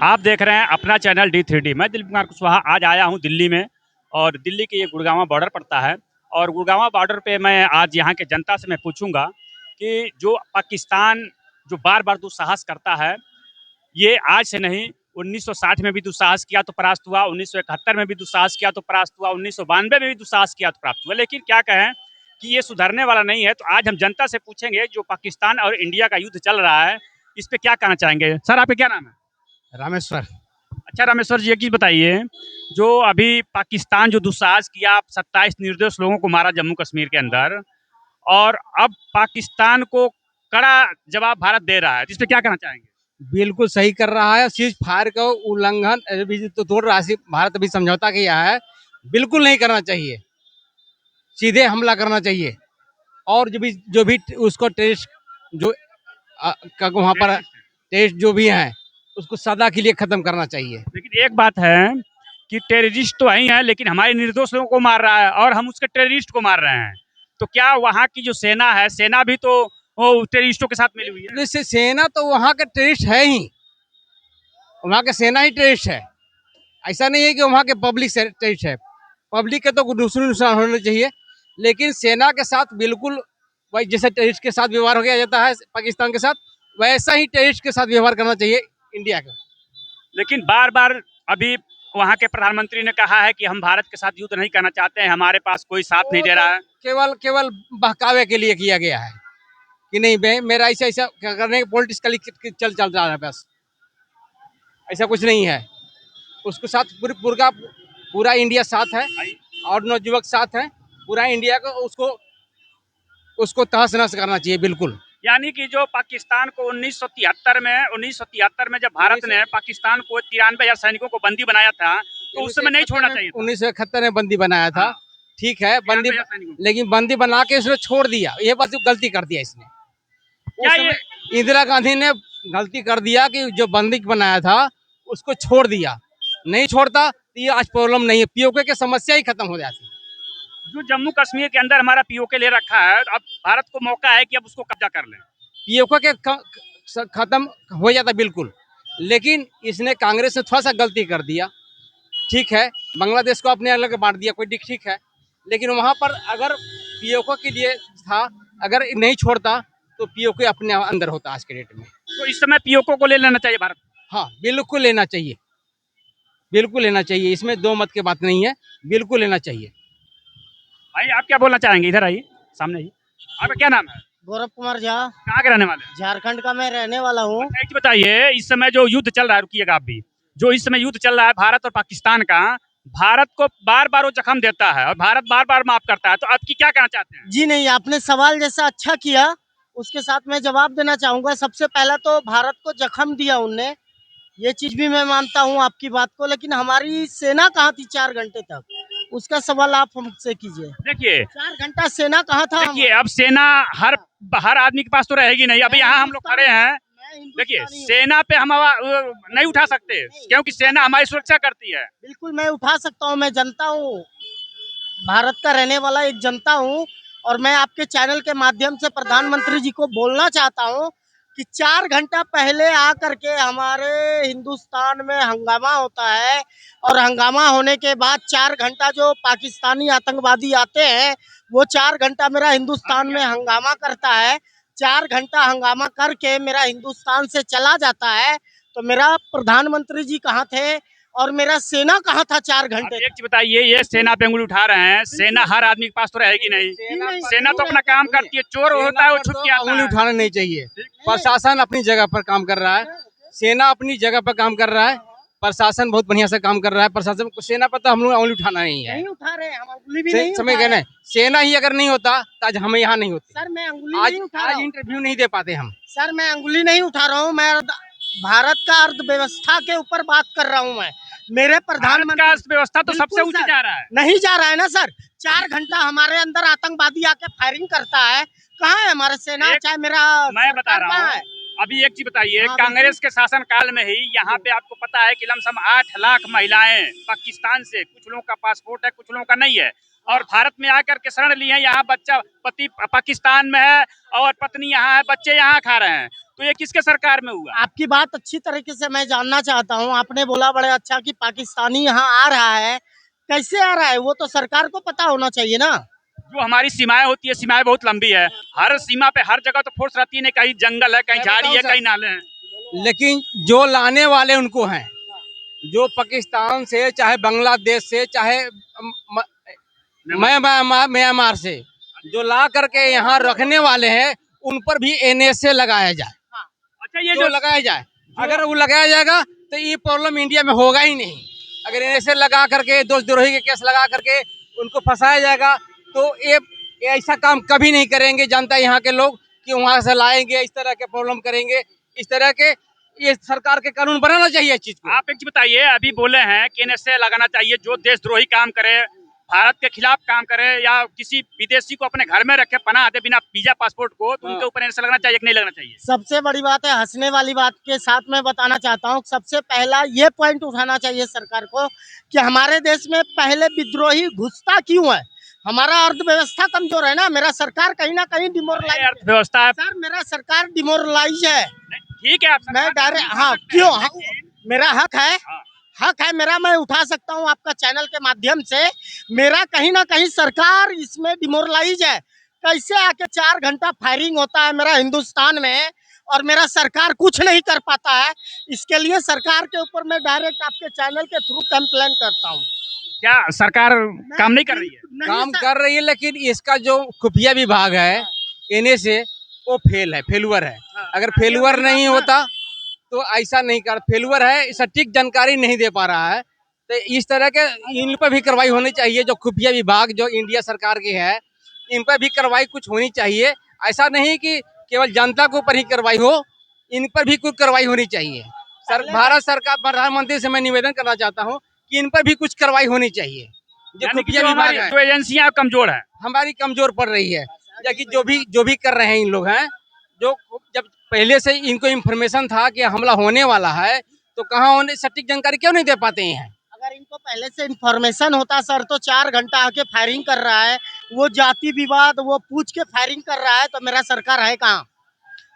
आप देख रहे हैं अपना चैनल D3D। मैं दिलीप कुमार कुशवाहा आज आया हूं दिल्ली में, और दिल्ली के ये गुड़गांव बॉर्डर पड़ता है। और गुड़गांव बॉर्डर पे मैं आज यहाँ के जनता से मैं पूछूंगा कि जो पाकिस्तान जो बार बार दुस्साहस करता है, ये आज से नहीं, 1960 में भी दुस्साहस किया तो परास्त हुआ, 1971 में भी दुस्साहस किया तो परास्त हुआ, 1992 में भी दुस्साहस किया तो परास्त हुआ। लेकिन क्या कहें कि ये सुधरने वाला नहीं है। तो आज हम जनता से पूछेंगे, जो पाकिस्तान और इंडिया का युद्ध चल रहा है, इस पे क्या कहना चाहेंगे। सर, आपका क्या नाम है? रामेश्वर। अच्छा रामेश्वर जी, एक चीज बताइए, जो अभी पाकिस्तान जो दुस्साहस किया, 27 निर्दोष लोगों को मारा जम्मू कश्मीर के अंदर, और अब पाकिस्तान को कड़ा जवाब भारत दे रहा है, इस पे क्या कहना चाहेंगे? बिल्कुल सही कर रहा है। सीज फायर का उल्लंघन अभी तो तोड़ रहा है। भारत अभी समझौता किया है, बिल्कुल नहीं करना चाहिए। सीधे हमला करना चाहिए। और जो भी उसको टेररिस्ट जो वहाँ पर टेररिस्ट जो भी हैं, उसको सदा के लिए खत्म करना चाहिए। लेकिन एक बात है कि टेररिस्ट तो ही है, लेकिन हमारे निर्दोष लोगों को मार रहा है और हम उसके टेररिस्ट को मार रहे हैं। तो क्या वहाँ की जो सेना है, सेना भी तो वो टेररिस्टों के साथ मिली हुई है? जैसे सेना तो वहाँ का टेररिस्ट है ही, वहाँ का सेना ही टेररिस्ट है। ऐसा नहीं है कि वहाँ के पब्लिक टेररिस्ट है। पब्लिक के तो दूसरे नुकसान होने चाहिए, लेकिन सेना के साथ बिल्कुल वही जैसे टेररिस्ट के साथ व्यवहार हो गया जाता है पाकिस्तान के साथ, वैसा ही टेररिस्ट के साथ व्यवहार करना चाहिए इंडिया का। लेकिन बार बार अभी वहाँ के प्रधानमंत्री ने कहा है कि हम भारत के साथ युद्ध नहीं करना चाहते हैं, हमारे पास कोई साथ नहीं दे रहा है। केवल केवल बहकावे के लिए किया गया है कि नहीं मेरा ऐसा ऐसा करने पॉलिटिकली चल रहा है बस। ऐसा कुछ नहीं है। उसके साथ पूरा इंडिया साथ है और नौजुवक साथ है। पूरा इंडिया को उसको तहस नहस करना चाहिए बिल्कुल। यानी कि जो पाकिस्तान को 1973 में जब भारत ने पाकिस्तान को 93,000 सैनिकों को बंदी बनाया था, तो उस समय नहीं छोड़ना चाहिए था। 1971 में बंदी बनाया था। हाँ। ठीक है, बंदी, लेकिन बंदी बना के उसने छोड़ दिया। ये बात गलती कर दिया इसने। क्या ये इंदिरा गांधी ने गलती कर दिया कि जो बंदी बनाया था उसको छोड़ दिया। नहीं छोड़ता तो ये आज प्रॉब्लम नहीं है, पीओके की समस्या ही खत्म हो जाती। जो जम्मू कश्मीर के अंदर हमारा पीओके ले रखा है, अब भारत को मौका है कि अब उसको कब्जा कर ले। पीओके के खत्म हो जाता बिल्कुल, लेकिन इसने कांग्रेस ने थोड़ा सा गलती कर दिया। ठीक है, बांग्लादेश को अपने अलग बांट दिया, कोई ठीक है, लेकिन वहां पर अगर पीओके के लिए था, अगर नहीं छोड़ता तो पीओके अपने अंदर होता आज के डेट में। तो इस समय पीओके को ले लेना चाहिए भारत। हाँ, बिल्कुल लेना चाहिए, बिल्कुल लेना चाहिए। इसमें दो मत की बात नहीं है, बिल्कुल लेना चाहिए। भाई, आप क्या बोलना चाहेंगे? इधर आइए, सामने आइए। आपका क्या नाम है? गौरव कुमार झा। कहाँ के रहने वाले हैं? झारखंड का मैं रहने वाला हूँ। अच्छा, एक चीज बताइए, इस समय जो युद्ध चल रहा है, रुकिएगा आप भी, जो इस समय युद्ध चल रहा है भारत और पाकिस्तान का, भारत को बार बार वो जख्म देता है और भारत बार बार माफ करता है, तो अब की क्या कहना चाहते हैं? जी नहीं, आपने सवाल जैसा अच्छा किया, उसके साथ मैं जवाब देना चाहूंगा। सबसे पहला तो भारत को जख्म दिया उनने, ये चीज भी मैं मानता हूँ आपकी बात को, लेकिन हमारी सेना कहाँ थी 4 घंटे तक? उसका सवाल आप हमसे कीजिए। देखिए, 4 घंटा सेना कहाँ था? देखिए, अब सेना हर आदमी के पास तो रहेगी नहीं। अभी यहाँ हम लोग खड़े हैं, देखिए, सेना पे हम नहीं उठा सकते, क्योंकि सेना हमारी सुरक्षा करती है। बिल्कुल मैं उठा सकता हूँ, मैं जनता हूँ, भारत का रहने वाला एक जनता हूँ। और मैं आपके चैनल के माध्यम से प्रधानमंत्री जी को बोलना चाहता हूँ कि 4 घंटा पहले आकर के हमारे हिंदुस्तान में हंगामा होता है, और हंगामा होने के बाद 4 घंटा जो पाकिस्तानी आतंकवादी आते हैं, वो 4 घंटा मेरा हिंदुस्तान में हंगामा करता है। 4 घंटा हंगामा करके मेरा हिंदुस्तान से चला जाता है। तो मेरा प्रधानमंत्री जी कहाँ थे और मेरा सेना कहाँ था 4 घंटे? एक चीज बताइए, ये सेना पे उंगली उठा रहे हैं, सेना हर आदमी के पास तो रहेगी नहीं। सेना तो अपना काम करती है, चोर होता है वो छुप के आता है। उंगली उठाना नहीं चाहिए। प्रशासन अपनी जगह पर काम कर रहा है, सेना अपनी जगह पर काम कर रहा है, प्रशासन बहुत बढ़िया से काम कर रहा है। प्रशासन, सेना पर तो हम लोग उंगली उठाना नहीं है। नहीं उठा रहे, हम उंगली भी नहीं समझ गए ना? सेना ही अगर नहीं होता तो आज हम यहाँ नहीं होते। सर मैं उंगली नहीं उठा रहा हूँ। इंटरव्यू नहीं दे पाते हम। सर मैं उंगली नहीं उठा रहा हूँ, मैं भारत का अर्थव्यवस्था के ऊपर बात कर रहा हूँ। मैं मेरे प्रधानमंत्री का अर्थव्यवस्था तो सबसे ऊंची जा रहा है। नहीं जा रहा है ना सर। 4 घंटा हमारे अंदर आतंकवादी आके फायरिंग करता है, कहाँ है हमारा सेना? चाहे मेरा मैं बता रहा हूँ, अभी एक चीज बताइए, कांग्रेस के शासन काल में ही यहाँ पे आपको पता है कि लमसम 8 लाख महिलाएं पाकिस्तान से, कुछ लोगों का पासपोर्ट है, कुछ लोगों का नहीं है, और भारत में आकर के शरण ली है। यहाँ बच्चा, पति पाकिस्तान में है और पत्नी यहाँ है, बच्चे यहाँ खा रहे हैं। तो तो ये किसके सरकार में हुआ? आपकी बात अच्छी तरीके से मैं जानना चाहता हूँ। आपने बोला बड़े अच्छा कि पाकिस्तानी यहाँ आ रहा है, कैसे आ रहा है वो तो सरकार को पता होना चाहिए ना। जो हमारी सीमाएं होती है, सीमाएं बहुत लंबी है, हर सीमा पे हर जगह तो फोर्स रहती है, नहीं कहीं जंगल है, कहीं मैं झाड़ी बताऊं है, सर? कहीं नाले हैं। लेकिन जो लाने वाले उनको हैं, जो पाकिस्तान से, चाहे बांग्लादेश से, चाहे म्यांमार से जो ला करके यहाँ रखने वाले हैं, उन पर भी एनएसए लगाया जाए। अच्छा, ये जो लगाया जाए, अगर वो लगाया जाएगा तो ये प्रॉब्लम इंडिया में होगा ही नहीं। अगर एनएसए लगा करके देशद्रोही के केस लगा करके उनको फंसाया जाएगा तो ये ऐसा काम कभी नहीं करेंगे जनता यहाँ के लोग कि वहां से लाएंगे, इस तरह के प्रॉब्लम करेंगे, इस तरह के। ये सरकार के कानून बनाना चाहिए इस चीज को। आप एक चीज बताइए, अभी बोले हैं कि एनएसए लगाना चाहिए, जो देशद्रोही काम करे, भारत के खिलाफ काम करे या किसी विदेशी को अपने घर में रखे, पनाह दे बिना वीजा पासपोर्ट को, तो उनके ऊपर एनएसए लगना चाहिए कि नहीं लगना चाहिए? सबसे बड़ी बात है, हंसने वाली बात के साथ मैं बताना चाहता हूँ, सबसे पहला ये पॉइंट उठाना चाहिए सरकार को कि हमारे देश में पहले विद्रोही घुसता क्यों है। हमारा अर्थव्यवस्था कमजोर है ना, मेरा सरकार कहीं ना कहीं डिमोरलाइज अर्थव्यवस्था है। सर, मेरा सरकार डिमोरलाइज है। ठीक है, आप मैं सरकार डायरेक्ट का हाँ उठा सकते क्यों हैं, हाँ, लेकिन- मेरा हक है, हाँ। हक है मेरा, मैं उठा सकता हूँ आपका चैनल के माध्यम से। मेरा कहीं ना कहीं सरकार इसमें डिमोरलाइज है। कैसे आके 4 घंटा फायरिंग होता है मेरा हिंदुस्तान में और मेरा सरकार कुछ नहीं कर पाता है। इसके लिए सरकार के ऊपर मैं डायरेक्ट आपके चैनल के थ्रू कंप्लेन करता हूँ। क्या सरकार काम नहीं कर रही है? काम कर रही है, लेकिन इसका जो खुफिया विभाग है एनएसए, वो फेलुअर है। अगर फेलुअर नहीं होता तो ऐसा नहीं कर, फेलुअर है, सटीक जानकारी नहीं दे पा रहा है। तो इस तरह के इन पर भी कार्रवाई होनी चाहिए। जो खुफिया विभाग जो इंडिया सरकार की है, इन पर भी कार्रवाई कुछ होनी चाहिए। ऐसा नहीं कि केवल जनता के ऊपर ही कार्रवाई हो, इन पर भी कुछ कार्रवाई होनी चाहिए। भारत सरकार, प्रधानमंत्री से मैं निवेदन करना चाहता हूँ कि इन पर भी कुछ कार्रवाई होनी चाहिए। जो यानी कि खुफिया जो विभाग हमारी है, जो एजेंसियां कमजोर है। हमारी कमजोर पड़ रही है। जबकि जो भी कर रहे हैं इन लोग हैं, जो जब पहले से इनको इन्फॉर्मेशन था कि हमला होने वाला है, तो कहाँ होने, सटीक जानकारी क्यों नहीं दे पाते हैं? अगर इनको पहले से इन्फॉर्मेशन होता सर, तो 4 घंटा आके फायरिंग कर रहा है, वो जाति विवाद वो पूछ के फायरिंग कर रहा है, तो मेरा सरकार है कहाँ?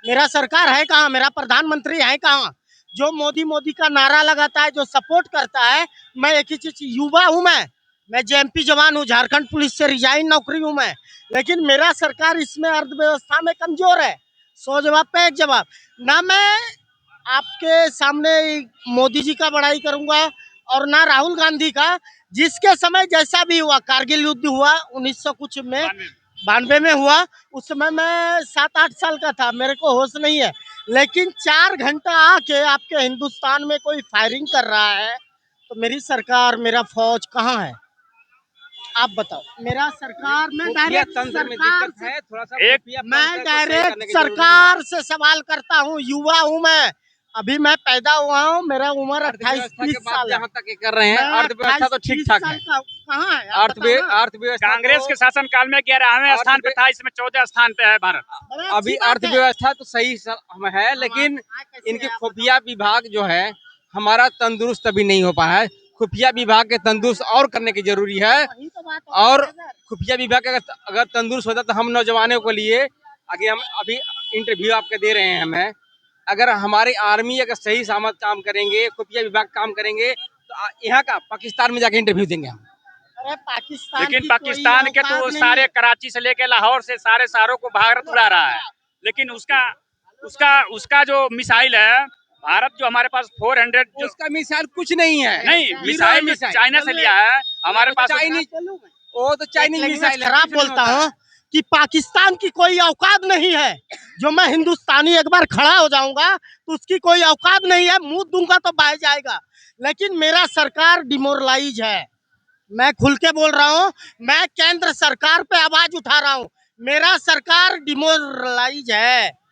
मेरा सरकार है कहाँ? मेरा प्रधानमंत्री है कहाँ? जो मोदी मोदी का नारा लगाता है, जो सपोर्ट करता है। मैं एक ही चीज, युवा हूँ मैं जेएमपी जवान हूँ, झारखंड पुलिस से रिजाइन नौकरी हूँ मैं, लेकिन मेरा सरकार इसमें अर्थव्यवस्था में कमजोर है। 100 जवाब पे 1 जवाब ना। मैं आपके सामने मोदी जी का बड़ाई करूंगा और ना राहुल गांधी का। जिसके समय जैसा भी हुआ, कारगिल युद्ध हुआ 1900 कुछ में, 92 में हुआ, उस समय मैं 7-8 साल का था, मेरे को होश नहीं है। लेकिन 4 घंटा आके आपके हिंदुस्तान में कोई फायरिंग कर रहा है, तो मेरी सरकार, मेरा फौज कहाँ है? आप बताओ। मेरा सरकार, मैं डायरेक्ट तंत्र में सरकार दिक्कत है, थोड़ा सा एक- खुफिया मैं तंत्र को सही डायरेक्ट करने की जरूरत सरकार से सवाल करता हूँ। युवा हूँ मैं, अभी मैं पैदा हुआ हूँ, मेरा उम्र है। 28-30 साल है। जहाँ तक ये कर रहे हैं, अर्थव्यवस्था तो ठीक ठाक है। कहाँ है आप बताओ ना। अर्थव्यवस्था कांग्रेस के शासन काल में 11वें स्थान पे था, इसमें 14 स्थान पे है भारत। बड़ा अभी अच्छी बात है। अर्थव्यवस्था तो सही है, लेकिन इनके खुफिया विभाग जो है हमारा तंदुरुस्त अभी नहीं हो पाया है। खुफिया विभाग के तंदुरुस्त और करने की जरूरी है। वही तो बात हो और रही है सर। खुफिया विभाग अगर तंदुरुस्त होता तो हम नौजवानों के लिए, आगे हम अभी इंटरव्यू आपके दे रहे हैं हमें, अगर हमारी आर्मी अगर सही सामत काम करेंगे, खुफिया विभाग काम करेंगे, तो यहाँ का पाकिस्तान में जाके इंटरव्यू देंगे हम। अरे पाकिस्तान लेकिन की पाकिस्तान कोई के तो औकात नहीं सारे है। कराची से लेके लाहौर से सारे शहरों को भारत उड़ा रहा है, लेकिन उसका उसका उसका जो मिसाइल है, भारत जो हमारे पास 400 जो उसका मिसाइल कुछ नहीं है। नहीं, जीरो मिसाइल जो मिसाइल। चाइना से लिया है, हमारे पास चाइनीज, वो तो चाइनीज एक मिसाइल है। खराब कुछ नहीं बोलता होता है। हूँ कि पाकिस्तान की कोई औकात नहीं है। जो मैं हिंदुस्तानी एक बार खड़ा हो जाऊंगा तो उसकी कोई औकात नहीं है, मुंह दूंगा तो बह जाएगा। लेकिन मेरा सरकार डिमोरलाइज है, मैं खुल के बोल रहा हूँ। मैं केंद्र सरकार पे आवाज उठा रहा हूँ, मेरा सरकार डिमोरलाइज है।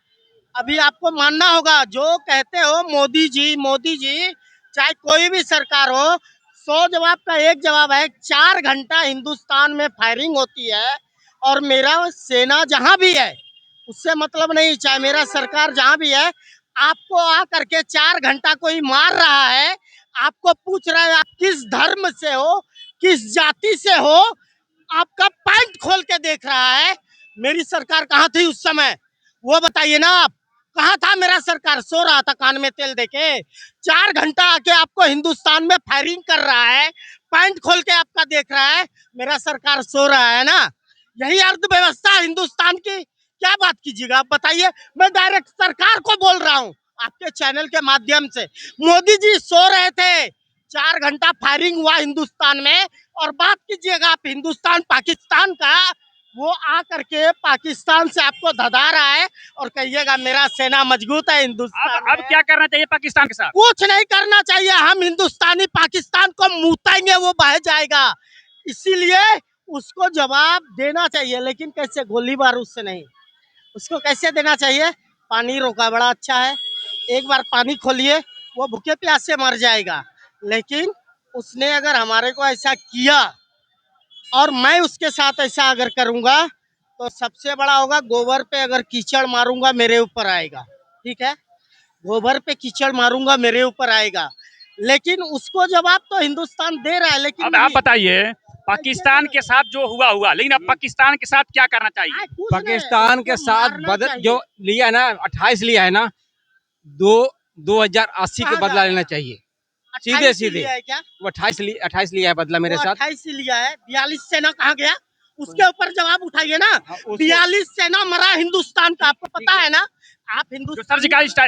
अभी आपको मानना होगा, जो कहते हो मोदी जी, चाहे कोई भी सरकार हो, 100 जवाब का 1 जवाब है। 4 घंटा हिंदुस्तान में फायरिंग होती है और मेरा सेना जहां भी है उससे मतलब नहीं, चाहे मेरा सरकार जहां भी है। आपको आ करके 4 घंटा कोई मार रहा है, आपको पूछ रहा है आप किस धर्म से हो, किस जाति से हो, आपका पैंट खोल के देख रहा है। मेरी सरकार कहाँ थी उस समय, वो बताइए ना आप। कहाँ था मेरा सरकार? सो रहा था कान में तेल देके। 4 घंटा आके आपको हिंदुस्तान में फायरिंग कर रहा है, पैंट खोल के आपका देख रहा है, मेरा सरकार सो रहा है ना। यही अर्थव्यवस्था हिंदुस्तान की। क्या बात कीजिएगा आप बताइए। मैं डायरेक्ट सरकार को बोल रहा हूँ आपके चैनल के माध्यम से, मोदी जी सो रहे थे, 4 घंटा फायरिंग हुआ हिंदुस्तान में, और बात कीजिएगा आप हिंदुस्तान पाकिस्तान का, वो आ करके पाकिस्तान से आपको धधा रहा है और कहिएगा मेरा सेना मजबूत है हिंदुस्तान अब में। क्या करना चाहिए पाकिस्तान के साथ? कुछ नहीं करना चाहिए। हम हिंदुस्तानी पाकिस्तान को मुताएंगे, वो बह जाएगा। इसीलिए उसको जवाब देना चाहिए, लेकिन कैसे? गोली बारूद से नहीं। उसको कैसे देना चाहिए? पानी रोका बड़ा अच्छा है, एक बार पानी खोलिए, वो भूखे प्यास से मर जाएगा। लेकिन उसने अगर हमारे को ऐसा किया और मैं उसके साथ ऐसा अगर करूंगा तो सबसे बड़ा होगा, गोबर पे अगर कीचड़ मारूंगा मेरे ऊपर आएगा। ठीक है, गोबर पे कीचड़ मारूंगा मेरे ऊपर आएगा, लेकिन उसको जवाब तो हिंदुस्तान दे रहा है। लेकिन अब आप बताइए, पाकिस्तान के साथ जो हुआ हुआ, लेकिन अब पाकिस्तान के साथ क्या करना चाहिए? पाकिस्तान के साथ बदल जो लिया है ना, 28 लिया है ना, 2080 के बदला लेना चाहिए। सीधे सीधे क्या वो 28 लिया है बदला मेरे साथ। 28 लिया है। 42 सेना कहाँ गया? उसके ऊपर जवाब उठाइए ना। 42 सेना मरा हिंदुस्तान का, आपको पता है ना? आप जो हिंदुस्तान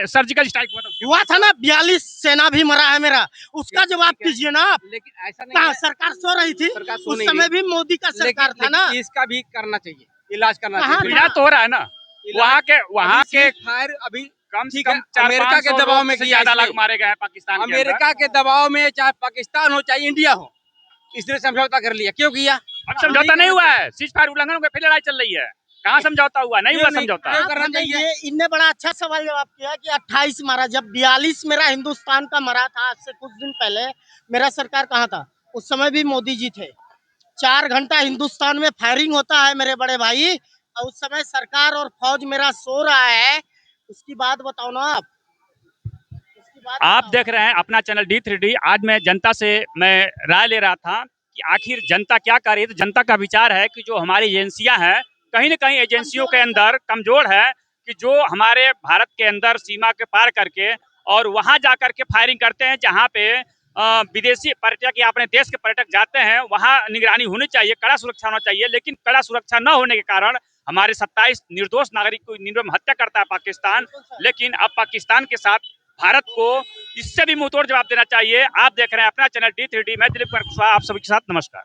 सर्जिकल स्ट्राइक हुआ था ना, 42 सेना भी मरा है मेरा, उसका जवाब कीजिए ना आप। लेकिन ऐसा नहीं कहाँ है, सरकार सो रही थी? सरकार सो उस नहीं समय रही। भी मोदी का सरकार था ना। इसका भी करना चाहिए, इलाज करना कहाँ चाहिए। था? इलाज तो हो रहा है ना। वहाँ के फायर अभी कम से ठीक है, कम अमेरिका के दबाव में किया ज्यादा इसने। लोग मारे गए हैं पाकिस्तान के अंदर। अमेरिका के दबाव में, चाहे पाकिस्तान हो चाहे इंडिया हो, इसने समझौता कर लिया। क्यों किया? अब समझौता नहीं हुआ है, सीज फायर उल्लंघन हो गया, फिर लड़ाई चल रही है। कहाँ समझौता हुआ? नहीं हुआ समझौता। क्यों आप करना हमें चाहिए? ये इनने बड़ा अच्छा सवाल जवाब किया कि 28 मारा, जब 42 मेरा हिंदुस्तान का मरा था आज से कुछ दिन पहले, मेरा सरकार कहाँ था? उस समय भी मोदी जी थे। 4 घंटा हिंदुस्तान में फायरिंग होता है मेरे बड़े भाई, और उस समय सरकार और फौज मेरा सो रहा है। उसकी बात बताओ ना आप, उसकी बात आप बताओ। देख रहे हैं अपना चैनल D3D। आज मैं जनता से राय ले रहा था कि आखिर जनता क्या कर रही है। तो जनता का विचार है कि जो हमारी एजेंसियां हैं, कहीं ना कहीं एजेंसियों के अंदर कमजोर है, कि जो हमारे भारत के अंदर सीमा के पार करके और वहां जा करके फायरिंग करते हैं, जहां पे विदेशी पर्यटक या अपने देश के पर्यटक जाते हैं, वहां निगरानी होनी चाहिए, कड़ा सुरक्षा होना चाहिए। लेकिन कड़ा सुरक्षा न होने के कारण हमारे 27 निर्दोष नागरिक को निर्मम हत्या करता है पाकिस्तान। लेकिन अब पाकिस्तान के साथ भारत को इससे भी मुंहतोड़ जवाब देना चाहिए। आप देख रहे हैं अपना चैनल D3D। मैं दिलीप कुमार कुशवाहा, आप सभी के साथ नमस्कार।